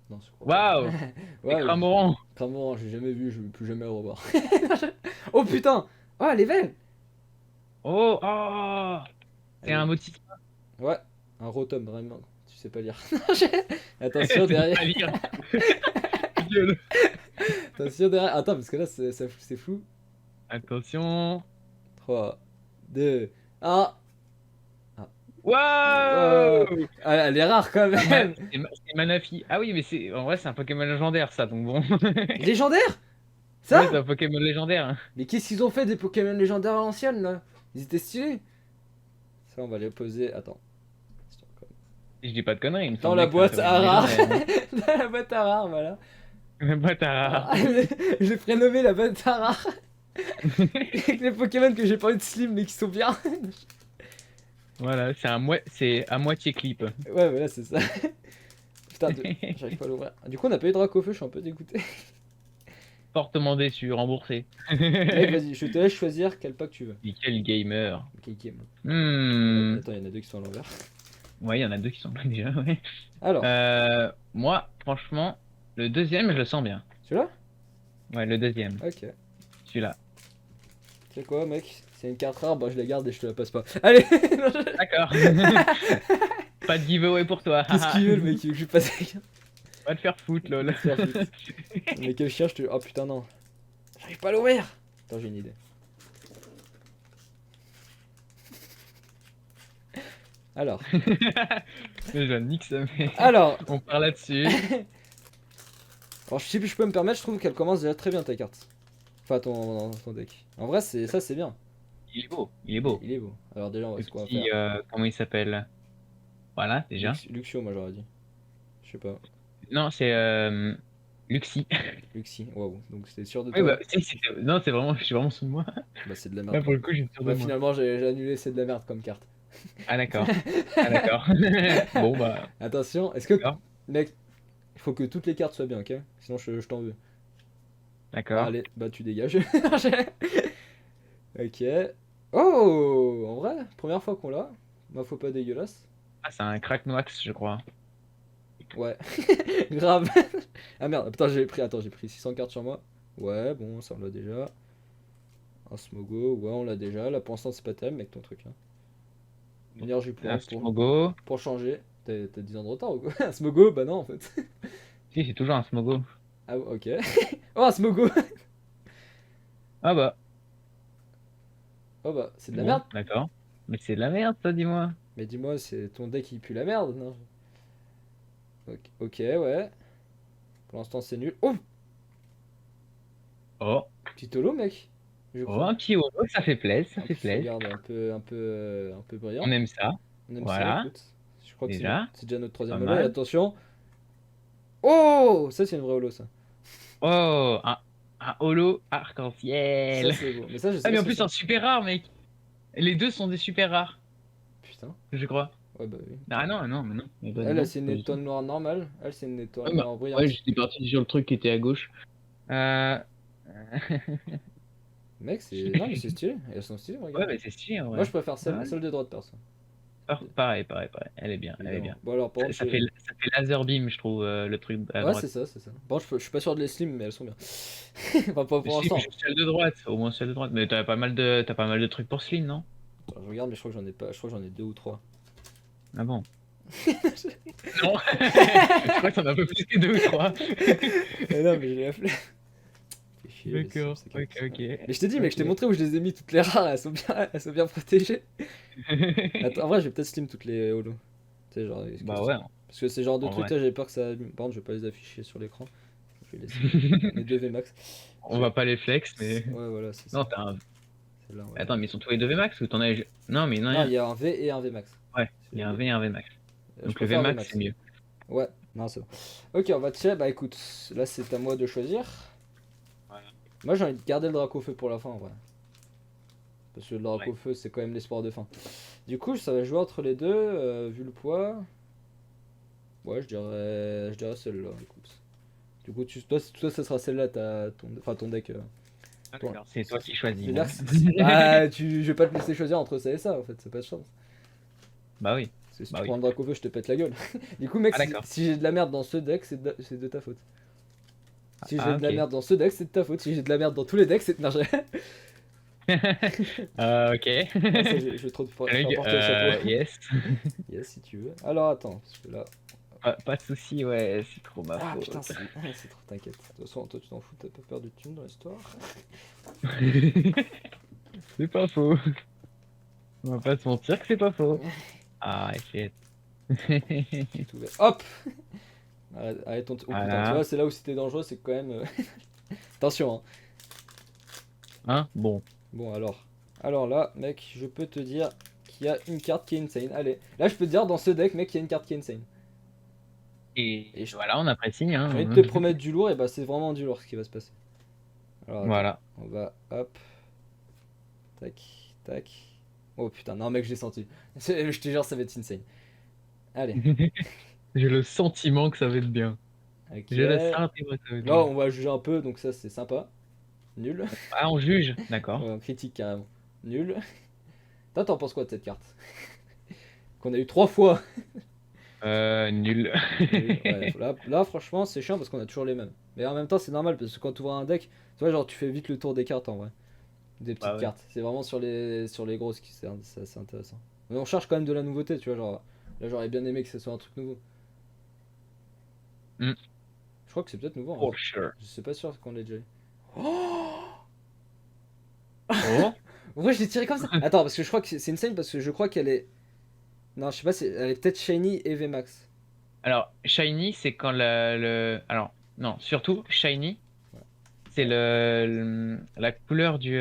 Non, je crois pas. Waouh! Ouais, C'est Cramorant! Cramorant, j'ai jamais vu, je veux plus jamais le revoir. Oh putain! Oh, elle est belle! Oh! Oh! C'est Elle un est- motif. Ouais, un rotom, vraiment. Tu sais pas lire. Attention derrière. Pas lire. Gueule. Attention derrière. Attends, parce que là, c'est flou. Attention. 3, 2, 1. Waouh! Ah, elle est rare quand même. C'est Manafi. Ah oui, mais en vrai, c'est un Pokémon légendaire, ça, donc bon. Légendaire? Ouais, Ça? c'est un Pokémon légendaire. Hein. Mais qu'est-ce qu'ils ont fait des Pokémon légendaires à l'ancienne là? Ils étaient stylés. Ça, on va les poser. Attends. Si je dis pas de conneries. il me Dans semble la que boîte c'est un à rare. Pokémon légendaire, Dans la boîte à rare, voilà. hein. La boîte à rare. Je l'ai prénommé la boîte à rare. Avec les Pokémon que j'ai pas eu de slim mais qui sont bien. Voilà, c'est à moitié clip. Ouais, voilà, c'est ça. Putain, j'arrive pas à l'ouvrir. Du coup, on a pas eu Dracofeu, je suis un peu dégoûté. Fortement déçu, remboursé. Mec, vas-y, je te laisse choisir quel pack tu veux. Quel gamer. Quel game. Hmm. Attends, il y en a deux qui sont à l'envers. Ouais, il y en a deux qui sont là déjà, ouais. Alors, Moi, franchement, le deuxième, je le sens bien. celui-là? Ouais, le deuxième. Ok. Celui-là. Tu sais quoi, mec? C'est une carte rare, bah je la garde et je te la passe pas. Allez! D'accord. Pas de giveaway pour toi. Qu'est-ce qu'il veut, le mec? Il veut que je lui passe la carte. Va te faire foutre, lol. Faire foutre. Mais quel chien, je te. Oh putain, non. J'arrive pas à l'ouvrir! Attends, j'ai une idée. Alors. Je nique ça, mais Alors. on part là-dessus. Alors, je sais plus, je peux me permettre, je trouve qu'elle commence déjà très bien ta carte. Enfin, ton deck. En vrai, ça, c'est bien. Il est beau, il est beau. Il est beau. Alors déjà, Le ce qu'on va petit, faire. comment il s'appelle? Voilà, déjà. Luxio, moi j'aurais dit. Je sais pas. Non, c'est Luxi. Luxi, waouh. Donc c'était sûr de Oui, toi? bah, si, non, c'est vraiment, je suis vraiment sous moi. Bah c'est de la Là, merde. pour le coup, je suis sûr de Bah moi. finalement, j'ai annulé, c'est de la merde comme carte. Ah, d'accord. Ah, d'accord. Bon, bah, Attention, est-ce que. d'accord. Mec, il faut que toutes les cartes soient bien, ok? Sinon je t'en veux. D'accord. Allez, bah tu dégages. Ok. Oh! En vrai, première fois qu'on l'a. Ma faut pas dégueulasse. Ah, c'est un crack noix, je crois. Ouais. Grave. Ah merde, putain, j'ai pris. Attends, j'ai pris 600 cartes sur moi. Ouais, bon, ça on l'a déjà. Un Smogo, ouais, on l'a déjà. Là pour l'instant, c'est pas terrible, mec, ton truc. Hein. Énergie Un point Smogo. pour changer. T'as 10 ans de retard ou quoi? Un Smogo? Bah non, en fait. Si, c'est toujours un Smogo. Ah, ok. Oh, un Smogo! Ah bah, Oh bah, c'est de la bon, merde. d'accord. Mais c'est de la merde, ça, dis-moi. Mais dis-moi, c'est ton deck qui pue la merde, non? Ok, ok, ouais. Pour l'instant, c'est nul. Oh! Oh, Petit holo, mec. Je oh, crois. un petit holo, ça fait plaisir, ça En fait plus, plaisir. regarde, un peu On brillant. aime ça. On aime ça, Voilà, écoute. Je crois que déjà, c'est déjà notre pas troisième holo. Et mal. attention. Oh! Ça, c'est une vraie holo, ça. Oh, un holo Ça, arc-en-ciel. c'est beau. Mais ça, je sais Ah, pas mais ce en que plus, c'est. un super rare, mec. Les deux sont des super rares, Putain. je crois. Ouais, bah oui. Ah non, non, mais non. Mais bah, Elle, non, c'est une pas du tout. étoile noire normale. Elle, c'est une étoile Ouais, bah, noire ouais, brillante. j'étais parti sur le truc qui était à gauche. Euh... Mec, c'est. Non, mais c'est stylé. Elles sont stylées, Ouais, regarde. mais c'est stylé en Moi, vrai. je préfère Ouais. celle de droite, perso. Pareil, pareil, pareil. Elle est bien, elle est Évidemment. bien. Bon, alors, par contre, Ça fait laser beam, je trouve, le truc à ouais, c'est droite. ça, c'est ça. Par contre, je suis pas sûr de les slim, mais elles sont bien. Enfin, pas pour Slim, l'instant. juste celle de droite, au moins celle de droite. Mais t'as pas mal de trucs pour Slim, non? Attends, je regarde, mais je crois que j'en ai pas. Je crois que j'en ai deux ou trois. Ah bon? Non, je crois que t'en as un peu plus que deux ou trois. Non, mais j'ai la flemme. Fais chier, les Sims, D'accord, ces ok, cartes. ok. Mais je t'ai dit, mec, je t'ai Ok. montré où je les ai mis toutes les rares, elles sont bien protégées. Attends, en vrai, je vais peut-être slim toutes les holos. Tu sais, genre, Bah ouais, parce que c'est genre de en trucs vrai. là, j'avais peur que ça. Par contre, je vais pas les afficher sur l'écran. Je vais les slim. Mes deux VMAX. On va pas les flex, mais. Ouais, voilà, c'est ça. Non, t'as un. Celle-là, on va Attends, la mais ils mettre. sont tous les deux VMAX ou t'en as. Non, mais non, Non, il y a un V et un VMAX. ouais, il y a un C'est- V et un VMAX. Je Donc le préfère VMAX, c'est VMAX. mieux. Ouais, non, c'est bon. Ok, on va tirer. Bah écoute, là c'est à moi de choisir. Voilà. Moi j'ai envie de garder le Dracaufeu pour la fin en vrai. Parce que le Ouais. Dracaufeu c'est quand même l'espoir de fin. Du coup, ça va jouer entre les deux, vu le poids. Ouais, je dirais celle-là, écoute. Du coup, toi ça sera celle-là, enfin ton deck. Ah, Ton- d'accord, c'est toi qui choisis. C'est-à-dire Bon. que bah, je vais pas te laisser choisir entre ça et ça en fait, c'est pas de chance. Bah oui, Parce que si bah tu oui. prends le Dracaufeu, je te pète la gueule. Du coup, mec, Ah d'accord. si j'ai de la merde dans ce deck, c'est de ta faute. Si j'ai Ah de la ok. merde dans ce deck, c'est de ta faute. Si j'ai de la merde dans tous les decks, c'est de merde. Ok. Ah, ça, je vais trop te faire Collègue, porter le chapeau. yes. Yes, si tu veux. Alors attends, parce que là. Pas de soucis, ouais, c'est trop ma Ah faute. putain, c'est trop, t'inquiète. De toute façon, toi tu t'en fous, t'as pas perdu de thunes dans l'histoire. C'est pas faux. On va pas se mentir que c'est pas faux. Ah, shit. Tout va- Hop! Arrête ton. Oh putain, tu Voilà. vois, c'est là où c'était dangereux, c'est que quand même. Attention, hein. Hein? Bon. Bon, alors. Alors là, mec, je peux te dire qu'il y a une carte qui est insane. Allez, là, je peux te dire dans ce deck, mec, il y a une carte qui est insane. Et Et je- voilà, on apprécie, hein. J'ai envie de te promettre du lourd, et bah, c'est vraiment du lourd ce qui va se passer. Alors attends, Voilà. on va. Hop. Tac, tac. Oh putain, non, mec, j'ai senti. Je te jure, ça va être insane. Allez, J'ai le sentiment que ça va être bien. ok. J'ai le sentiment que ça va être Là, bien. on va juger un peu, donc ça, c'est sympa. Nul. Ah, on juge, d'accord. Ouais, on critique carrément. Nul. Toi, t'en penses quoi de cette carte? Qu'on a eu 3 fois. Nul. Nul. Ouais, là, franchement, c'est chiant parce qu'on a toujours les mêmes. Mais en même temps, c'est normal parce que quand tu ouvres un deck, tu vois, genre, tu fais vite le tour des cartes en vrai. Des petites Bah ouais. cartes. C'est vraiment sur les grosses qui c'est assez intéressant. Mais on cherche quand même de la nouveauté, tu vois, genre. Là, j'aurais bien aimé que ce soit un truc nouveau. Mm. Je crois que c'est peut-être nouveau en vrai. For sure. Je suis pas sûr qu'on l'ait déjà eu. Oh, Oh. en vrai, je l'ai tiré comme ça. Attends, parce que je crois que c'est insane parce que je crois qu'elle est. Non, je sais pas, elle est peut-être Shiny et VMAX. Alors, shiny, c'est quand Alors, non, surtout, shiny, Ouais. c'est la couleur du...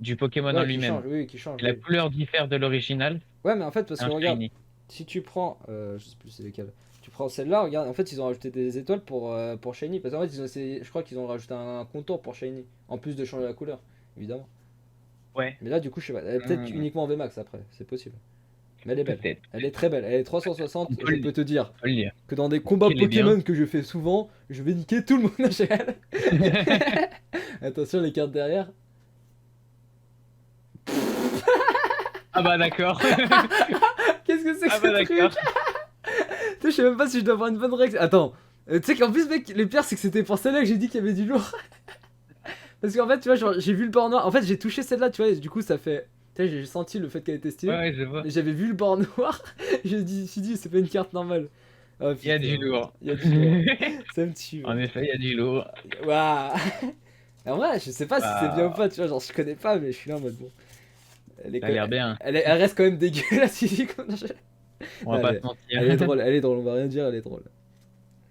du Pokémon en Ouais, qui lui-même. change, oui, qui change. La Oui. couleur diffère de l'original. Ouais, mais en fait, parce C'est que un regarde, shiny. si tu prends, je sais plus c'est lesquels, tu prends celle-là, regarde, en fait, ils ont rajouté des étoiles pour Shiny, parce qu'en fait, ils ont essayé, je crois qu'ils ont rajouté un contour pour Shiny, en plus de changer la couleur, évidemment. Ouais, Mais là, du coup, je sais pas, elle est peut-être uniquement en VMAX après, c'est possible. Mais elle est belle, peut-être. elle est très belle, elle est On 360, peut je le, peux te dire on peut le dire. que dans des combats Qu'il est bien. Pokémon que je fais souvent, je vais niquer tout le monde à GL. Attention, les cartes derrière. Ah bah d'accord. Qu'est-ce que c'est que Ah bah ce truc? d'accord. Tu sais, je sais même pas si je dois avoir une bonne réaction. Attends, tu sais qu'en plus, mec, le pire, c'est que c'était pour celle-là que j'ai dit qu'il y avait du lourd. Parce qu'en fait, tu vois, genre, j'ai vu le bord noir. En fait, j'ai touché celle-là, tu vois, et du coup, ça fait. Tu sais, j'ai senti le fait qu'elle était Ouais, stylée. ouais, je vois. Mais j'avais vu le bord noir. Je me suis dit, c'est pas une carte normale. Oh Il y a du putain, lourd. il y a du lourd. Ça me tue, En mec. effet, il y a du lourd. Waouh. En vrai, je sais pas si c'est bien ou Bah, pas, tu vois, genre, je connais pas, mais je suis là en mode bon. Elle est ça quand a même. l'air bien. Elle reste quand même dégueulasse ici. On va Non, pas se mentir. elle est drôle, on va rien dire, elle est drôle.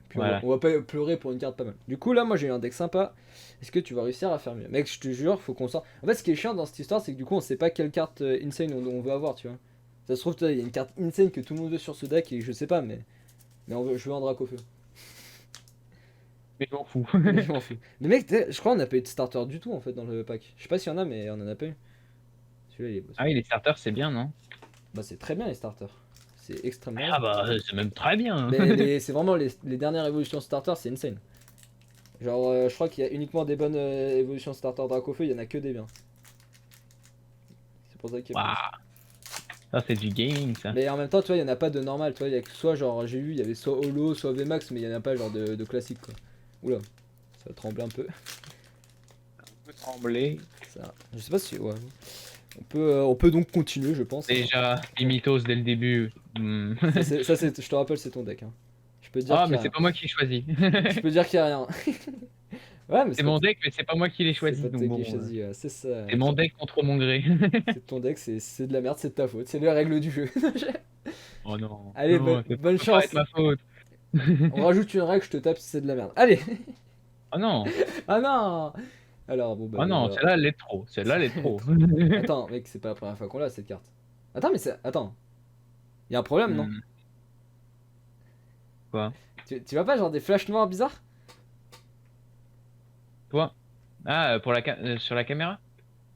Puis Voilà. on va pas pleurer pour une carte pas mal. Du coup, là, moi j'ai eu un deck sympa. Est-ce que tu vas réussir à faire mieux? Mec, je te jure, faut qu'on sorte. En fait, ce qui est chiant dans cette histoire, c'est que du coup, on sait pas quelle carte insane on veut avoir, tu vois. Ça se trouve, il y a une carte insane que tout le monde veut sur ce deck et je sais pas, mais je veux un Dracofeu. Mais je m'en fous. Mais je m'en fous. Mais mec, je crois qu'on a pas eu de starter du tout en fait dans le pack. Je sais pas s'il y en a, mais on en a pas eu. Celui-là, il est beau. Ah oui, les starters, c'est bien, non? Bah, c'est très bien les starters. C'est extrêmement Ah bien. bah, c'est même très bien. Mais c'est vraiment les dernières évolutions starter, c'est insane. Genre, je crois qu'il y a uniquement des bonnes évolutions starter Dracofeu, il y en a que des biens. C'est pour ça qu'il y a plus. Waouh. Ça, c'est du gaming, ça. Mais en même temps, tu vois, il y en a pas de normal. Tu vois, il y a que soit, genre, j'ai vu, il y avait soit Holo, soit VMAX, mais il y en a pas, genre, de classique, quoi. Oula, ça va trembler un peu. On peut trembler. Ça, je sais pas si. Ouais. On peut donc continuer, je pense. Déjà, Limitos dès le début. Je te rappelle, c'est ton deck. Hein. Je peux te dire Ah, qu'il y mais a c'est rien. pas moi qui ai choisi. Je peux te dire qu'il y a rien. Ouais, mais C'est mon deck, mais c'est pas moi qui l'ai c'est choisi. pas Donc toi bon, qui choisis, c'est ça. c'est mon deck contre mon gré. C'est ton deck, c'est de la merde, c'est de ta faute. C'est les règles du jeu. Oh non. Allez, Non, bonne ça peut pas chance. être ma faute. On rajoute une règle, je te tape si c'est de la merde. Allez. Oh non. Ah non. Alors, bon, bah. Oh non, voilà. celle-là, elle est trop. Celle-là, elle est trop. Attends, mec, c'est pas la première fois qu'on l'a cette carte. Attends, mais c'est. Attends. Y a un problème, non? Hmm, Quoi? Tu vois pas, genre des flashs noirs bizarres? Toi? Ah, pour sur la caméra?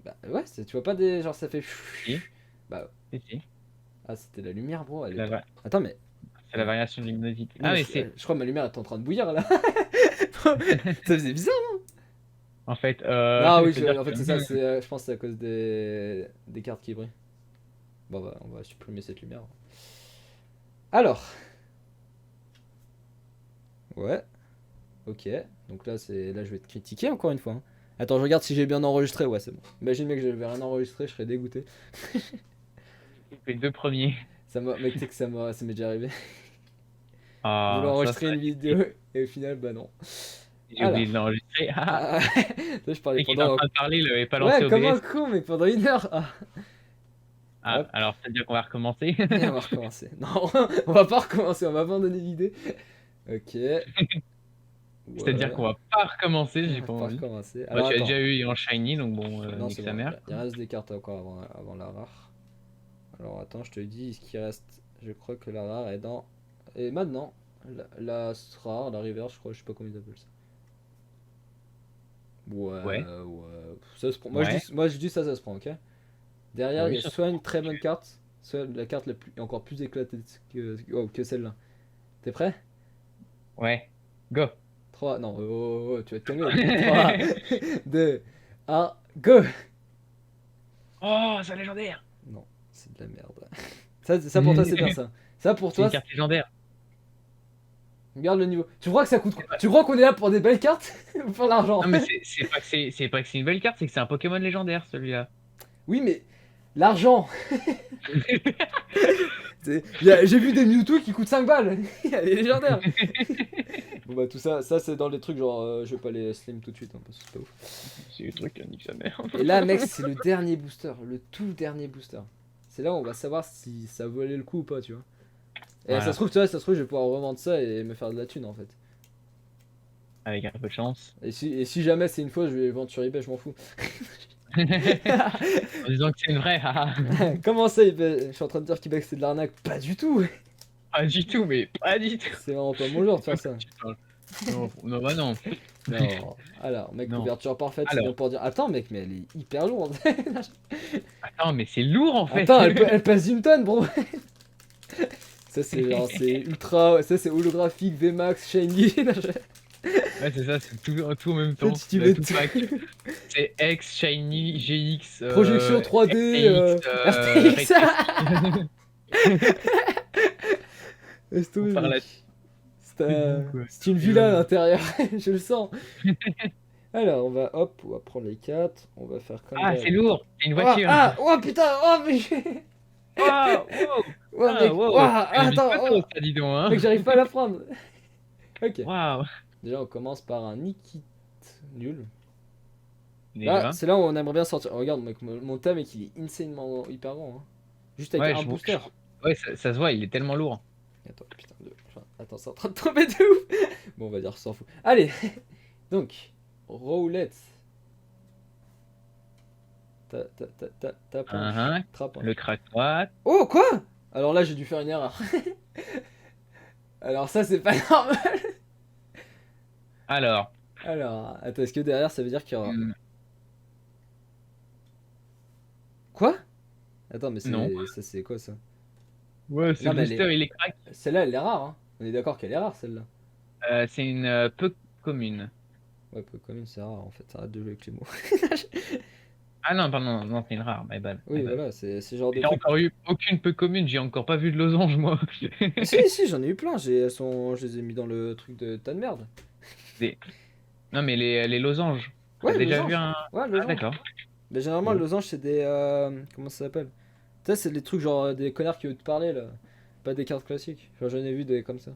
Bah, ouais, tu vois pas des. Genre, ça fait. Si. Bah, Si, si. ah, c'était la lumière, bro. Elle C'est est la, pas. va- Attends, mais. c'est la variation de luminosité. Non, Ah, mais mais c'est. je crois que ma lumière est en train de bouillir là. Ça faisait bizarre. En fait, Non, oui, c'est-à-dire en fait, que- c'est ça. Je pense que c'est à cause des cartes qui brillent. Bon, bah, on va supprimer cette lumière. Alors. Ouais. Ok. Donc là, je vais te critiquer encore une fois. Hein. Attends, je regarde si j'ai bien enregistré. Ouais, c'est bon. Imagine, mec, j'avais rien enregistré, je serais dégoûté. les deux premiers. Mec, tu sais que ça m'est déjà arrivé. Je voulais Ah, ça, enregistrer une vidéo et au final, bah non. j'ai oublié de l'enregistrer. Ah, ça, je parlais Et qu'il est en pendant. train de parler, il avait pas lancé Ouais, comme un OBS. con, mais pendant une heure. Ah. Ah, Hop, alors c'est-à-dire qu'on va recommencer. et on va recommencer. Non, on va pas recommencer, on va abandonner l'idée. Ok. C'est-à-dire qu'on va pas recommencer, j'ai pas On va pas envie. recommencer. Bah, Alors tu as attends. déjà eu en shiny, donc bon, Non, nique c'est sa bon, mère. il reste des cartes encore avant la rare. Alors attends, je te dis ce qui reste. Je crois que la rare est dans. Et maintenant, la rare, la reverse, je crois, je sais pas comment ils appellent ça. Ouais, Ouais. ouais. Ça se prend. Ouais. Moi je dis ça, ça se prend, ok? Derrière, Oui, il y a ça se soit une très bonne carte, soit la carte encore plus éclatée que celle-là. T'es prêt? Ouais. Go. 3, non, tu vas te calmer. 3, 2, 1, go! Oh, c'est légendaire. Non, c'est de la merde. Ça pour toi, c'est bien ça. Ça pour C'est toi, une carte légendaire. regarde le niveau. Tu crois que ça coûte quoi? Tu crois qu'on est là pour des belles cartes ou pour l'argent? Non, mais c'est pas que c'est une belle carte, c'est que c'est un Pokémon légendaire celui-là. Oui, mais l'argent. J'ai vu des Mewtwo qui coûtent 5 balles. Elle est légendaire. Bon bah tout ça c'est dans les trucs genre je vais pas les slim tout de suite hein, parce que c'est pas ouf. C'est le truc qui nique sa mère. Et là mec c'est le dernier booster, le tout dernier booster. C'est là où on va savoir si ça valait le coup ou pas tu vois. Et Voilà. ça se trouve tu vois, ça se trouve je vais pouvoir revendre ça et me faire de la thune en fait. Avec un peu de chance. Et si jamais c'est une fois je vais vendre sur eBay je m'en fous. En disant que c'est une vraie, haha. Comment ça, je suis en train de dire qu'Ibex c'est de l'arnaque? Pas du tout. Pas du tout, mais pas du tout. C'est vraiment pas mon genre de faire ça. Non, non, bah non. Non. Alors, mec, Non. couverture parfaite, c'est Alors. bien pour dire. Attends, mec, mais elle est hyper lourde. Attends, mais c'est lourd en fait. Attends, elle pèse une tonne, bro. Ça, c'est genre, c'est ultra. Ça, c'est holographique, VMAX, shiny. Ouais, c'est ça, c'est tout en même temps. Tu Là, mets tout tout. pack. C'est X, Shiny, GX, Projection 3D, RTX. RTX. Laisse tomber, On parle mec. Donc, ouais. C'est une villa à l'intérieur, je le sens. Alors, on va, hop, on va prendre les 4. On va faire comme Ah, d'hab. c'est lourd, c'est une Oh, voiture. ah, oh putain, oh, mais. Wow, wow. Oh, Ah, mec, wow. oh, attends, Photo, oh. ça, dis donc, hein. Mec, j'arrive pas à la prendre. Ok. Waouh. Déjà, on commence par un Nikit nul. Déjà. Là, c'est là où on aimerait bien sortir. Oh, regarde, mec, mon thème, mec, il est insanement hyper grand. Hein. Juste avec Ouais, un booster. Ouais, ça se voit, il est tellement lourd. Attends, putain, attends, c'est en train de tomber de ouf. Bon, on va dire, s'en fout. Allez, donc, roulette. Ta planche. Uh-huh. Trappe. Le crack-droite. Oh, quoi? Alors là, j'ai dû faire une erreur. Alors ça, c'est pas normal. Alors. Alors, attends, est-ce que derrière, ça veut dire qu'il y aura... hmm, Quoi? Attends, mais Non. ça, c'est quoi, ça? Ouais, c'est Non, le mais booster, il est crack. Celle-là, elle est rare, hein. On est d'accord qu'elle est rare, celle-là. C'est une peu commune. Ouais, peu commune, c'est rare, en fait. Arrête de jouer avec les mots. Ah non, pardon, non, c'est une rare, my bad. Oui, my bad. voilà, c'est genre de J'ai truc. encore eu aucune peu commune, j'ai encore pas vu de losange, moi. Si, j'en ai eu plein. Je les ai mis dans le truc de tas de merde. Non, mais les losanges. Ouais, T'as déjà losange. vu un. Ouais, Ah, losange. d'accord. Mais généralement, Bon. le losange, c'est des. Comment ça s'appelle? Tu sais, c'est des trucs genre des connards qui veulent te parler, là. Pas des cartes classiques. Enfin, j'en ai vu des comme ça.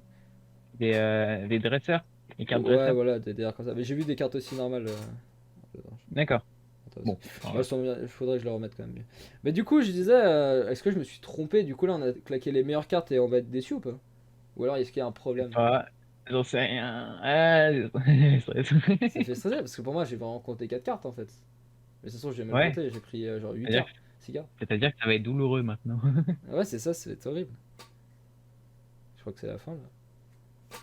Des dresseurs. Des cartes Ouais, dresseurs. voilà, des cartes comme ça. Mais j'ai vu des cartes aussi normales. D'accord. Attends, Bon. il faudrait que je le remette quand même mieux. Mais du coup, je disais, est-ce que je me suis trompé? Du coup, là, on a claqué les meilleures cartes et on va être déçu ou pas? Ou alors, est-ce qu'il y a un problème? Ah, j'en sais rien. Ah, Ça fait stresser parce que pour moi, j'ai vraiment compté 4 cartes en fait. Mais de toute façon, j'ai même Ouais. compté, j'ai pris genre 8 C'est-à-dire cartes, 6 cartes. C'est-à-dire que ça va être douloureux maintenant. Ah ouais, c'est ça, c'est horrible. Je crois que c'est la fin là.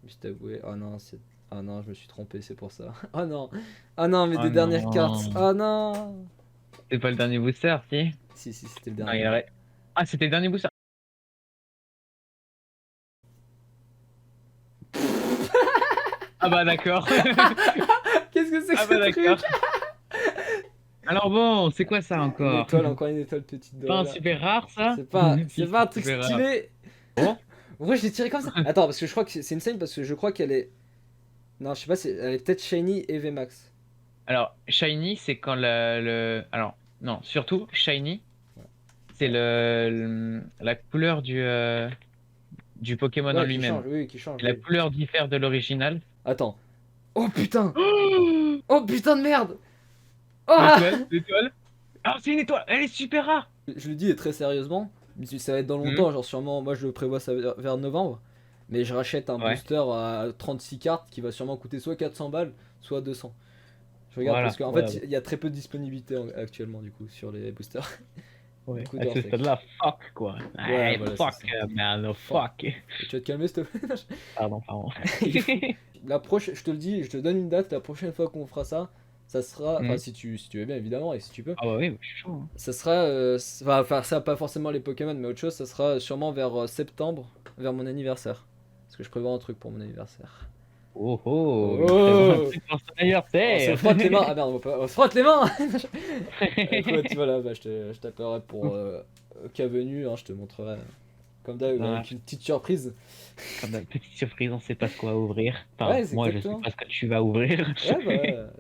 Juste avouer, oh non, c'est. Ah non, je me suis trompé, c'est pour ça. Oh non, oh non, mais Oh des dernières non. cartes. Oh non. C'est pas le dernier booster, si? Si, c'était le Non, dernier. Ah, c'était le dernier booster. Ah bah d'accord. Qu'est-ce que c'est que Ah bah ce truc? d'accord. Alors bon, c'est quoi ça Une encore? étoile, encore une étoile petite Pas un dorée là. super rare ça? C'est pas Si, un truc super rare. stylé. Bon. Pourquoi je l'ai tiré comme ça? Attends, parce que je crois que c'est insane parce que je crois qu'elle est. Non, je sais pas, elle est peut-être shiny et VMAX. Alors, shiny, c'est quand Alors, non, surtout, shiny, c'est la couleur du Pokémon en Ouais, qui lui-même. change, oui, qui change. La Oui. couleur diffère de l'original. Attends. Oh putain! Oh putain de merde! Oh! L'étoile. Ah, c'est une étoile, elle est super rare! Je le dis très sérieusement, ça va être dans longtemps, genre sûrement, moi je le prévois ça vers novembre, mais je rachète un Ouais. booster à 36 cartes qui va sûrement coûter soit 400 balles, soit 200. Je regarde Voilà, parce qu'en voilà. fait il y a très peu de disponibilité actuellement du coup sur les boosters. Ouais. Beaucoup À d'or, ce fait. stade-là, fuck quoi. Ouais, Hey, voilà, fuck, c'est ça. man, fuck. Tu vas te calmer s'il te plaît? Pardon. La prochaine, je te le dis, je te donne une date, la prochaine fois qu'on fera ça, ça sera, enfin Mhm. si tu veux bien évidemment et si tu peux, Ah bah oui, je suis chaud. Hein. ça sera, enfin ça pas forcément les Pokémon mais autre chose, ça sera sûrement vers septembre, vers mon anniversaire. Parce que je prévois un truc pour mon anniversaire. Oh Oh. il prévoit un truc pour son On se anniversaire. frotte les mains, ah merde, on se frotte les mains. Écoute, voilà, bah, je t'appellerai pour cas venu, hein, je te montrerai comme d'hab Ouais. avec une petite surprise. Comme une petite surprise, on sait pas ce qu'on va ouvrir. Enfin, Ouais, c'est moi, exactement. je sais pas ce que tu vas ouvrir. Ouais, bah,